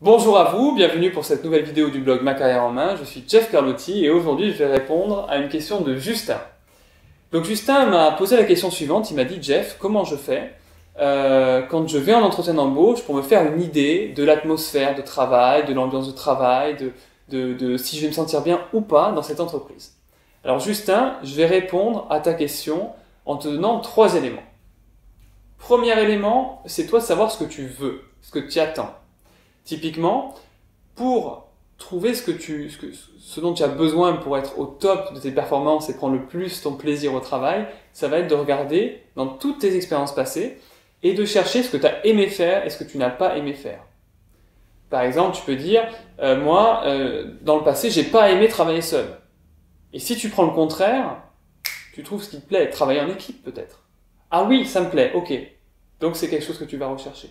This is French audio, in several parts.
Bonjour à vous, bienvenue pour cette nouvelle vidéo du blog Ma Carrière en Main. Je suis Jeff Carlotti et aujourd'hui je vais répondre à une question de Justin. Donc Justin m'a posé la question suivante, il m'a dit: Jeff, comment je fais quand je vais en entretien d'embauche pour me faire une idée de l'atmosphère de travail, de l'ambiance de travail, de si je vais me sentir bien ou pas dans cette entreprise. Alors Justin, je vais répondre à ta question en te donnant 3 éléments. Premier élément, c'est toi de savoir ce que tu veux, ce que tu attends. Typiquement, pour trouver ce dont tu as besoin pour être au top de tes performances et prendre le plus ton plaisir au travail, ça va être de regarder dans toutes tes expériences passées et de chercher ce que tu as aimé faire et ce que tu n'as pas aimé faire. Par exemple, tu peux dire, moi, dans le passé, j'ai pas aimé travailler seul. Et si tu prends le contraire, tu trouves ce qui te plaît, travailler en équipe peut-être. Ah oui, ça me plaît, ok. Donc c'est quelque chose que tu vas rechercher.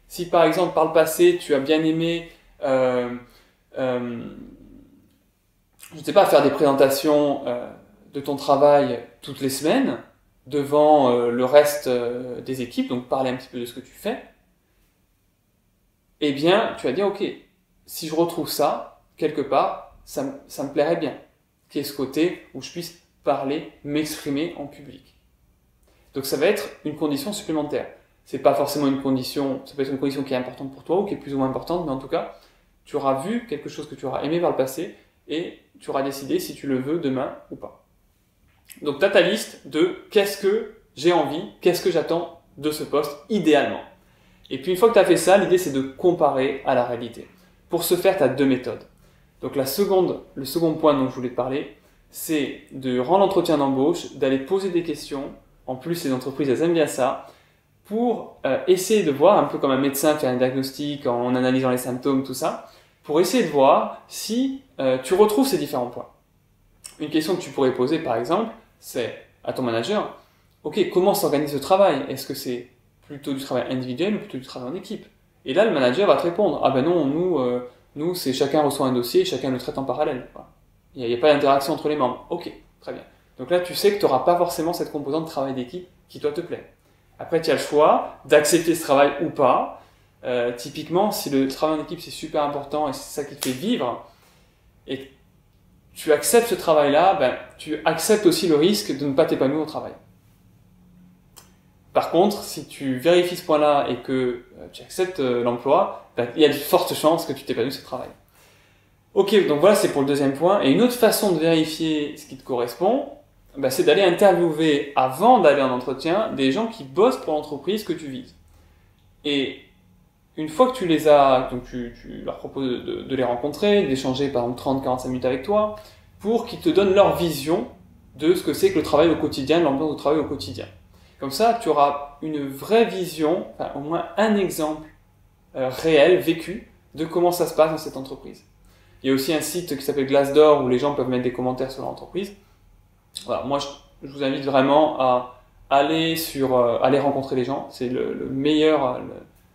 Si par exemple par le passé tu as bien aimé, je ne sais pas, faire des présentations de ton travail toutes les semaines devant le reste des équipes, donc parler un petit peu de ce que tu fais, eh bien tu vas dire ok, si je retrouve ça quelque part, ça me plairait bien, qu'il y ait ce côté où je puisse parler, m'exprimer en public. Donc ça va être une condition supplémentaire. C'est pas forcément une condition, ça peut être une condition qui est importante pour toi ou qui est plus ou moins importante, mais en tout cas, tu auras vu quelque chose que tu auras aimé par le passé et tu auras décidé si tu le veux demain ou pas. Donc tu as ta liste de qu'est-ce que j'ai envie, qu'est-ce que j'attends de ce poste idéalement. Et puis une fois que tu as fait ça, l'idée c'est de comparer à la réalité. Pour ce faire, tu as 2 méthodes. Donc le second point dont je voulais te parler, c'est de rendre l'entretien d'embauche, d'aller poser des questions. En plus, les entreprises, elles aiment bien ça, pour essayer de voir, un peu comme un médecin fait un diagnostic en analysant les symptômes, tout ça, pour essayer de voir si tu retrouves ces différents points. Une question que tu pourrais poser, par exemple, c'est à ton manager, ok, comment s'organise le travail? Est-ce que c'est plutôt du travail individuel ou plutôt du travail en équipe? Et là, le manager va te répondre, ah ben non, nous c'est chacun reçoit un dossier et chacun le traite en parallèle. Voilà. Il n'y a pas d'interaction entre les membres. Ok, très bien. Donc là, tu sais que tu n'auras pas forcément cette composante de travail d'équipe qui, toi, te plaît. Après, tu as le choix d'accepter ce travail ou pas. Typiquement, si le travail en équipe, c'est super important et c'est ça qui te fait vivre, et que tu acceptes ce travail-là, ben, tu acceptes aussi le risque de ne pas t'épanouir au travail. Par contre, si tu vérifies ce point-là et que tu acceptes l'emploi, ben, il y a de fortes chances que tu t'épanouisses au travail. Ok, donc voilà, c'est pour le deuxième point. Et une autre façon de vérifier ce qui te correspond, ben, c'est d'aller interviewer, avant d'aller en entretien, des gens qui bossent pour l'entreprise que tu vises. Et une fois que tu les as, donc tu leur proposes de les rencontrer, d'échanger par exemple 30-45 minutes avec toi, pour qu'ils te donnent leur vision de ce que c'est que le travail au quotidien, l'ambiance de travail au quotidien. Comme ça, tu auras une vraie vision, enfin au moins un exemple réel, vécu, de comment ça se passe dans cette entreprise. Il y a aussi un site qui s'appelle Glassdoor où les gens peuvent mettre des commentaires sur l'entreprise. Voilà, moi je vous invite vraiment à aller rencontrer les gens. C'est le meilleur,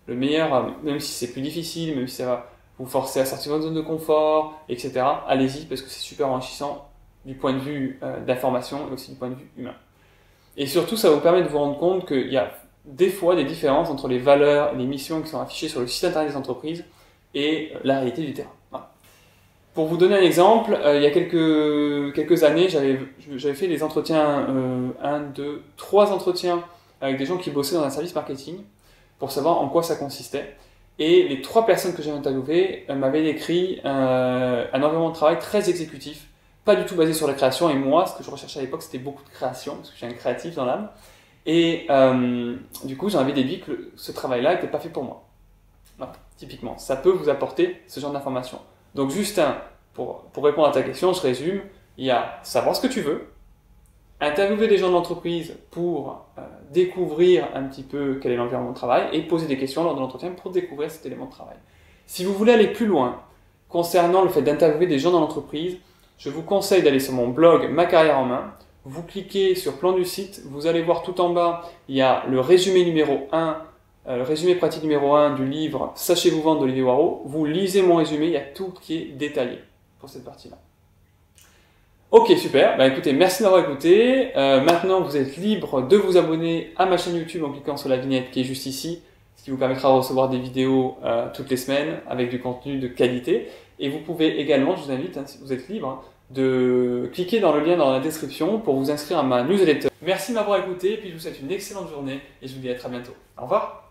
même si c'est plus difficile, même si ça va vous forcer à sortir de votre zone de confort, etc. Allez-y parce que c'est super enrichissant du point de vue d'information et aussi du point de vue humain. Et surtout, ça vous permet de vous rendre compte qu'il y a des fois des différences entre les valeurs et les missions qui sont affichées sur le site internet des entreprises et la réalité du terrain. Voilà. Pour vous donner un exemple, il y a quelques années, j'avais fait des entretiens, 3 entretiens avec des gens qui bossaient dans un service marketing pour savoir en quoi ça consistait. Et les 3 personnes que j'avais interviewées m'avaient décrit un environnement de travail très exécutif, pas du tout basé sur la création. Et moi, ce que je recherchais à l'époque, c'était beaucoup de création, parce que je suis un créatif dans l'âme. Et du coup, j'en avais déduit que ce travail-là n'était pas fait pour moi. Voilà, typiquement, ça peut vous apporter ce genre d'informations. Donc Justin, pour répondre à ta question, je résume, il y a savoir ce que tu veux, interviewer des gens de l'entreprise pour découvrir un petit peu quel est l'environnement de travail et poser des questions lors de l'entretien pour découvrir cet élément de travail. Si vous voulez aller plus loin concernant le fait d'interviewer des gens dans l'entreprise, je vous conseille d'aller sur mon blog Ma Carrière en Main. Vous cliquez sur plan du site, vous allez voir tout en bas, il y a le résumé numéro 1, le résumé pratique numéro 1 du livre Sachez-vous vendre d'Olivier Warreau. Vous lisez mon résumé, il y a tout qui est détaillé pour cette partie-là. Ok, super. Bah, écoutez, merci d'avoir écouté. Maintenant, vous êtes libre de vous abonner à ma chaîne YouTube en cliquant sur la vignette qui est juste ici. ce qui vous permettra de recevoir des vidéos toutes les semaines avec du contenu de qualité. Et vous pouvez également, je vous invite, hein, si vous êtes libre, hein, de cliquer dans le lien dans la description pour vous inscrire à ma newsletter. Merci de m'avoir écouté, et puis je vous souhaite une excellente journée et je vous dis à très bientôt. Au revoir.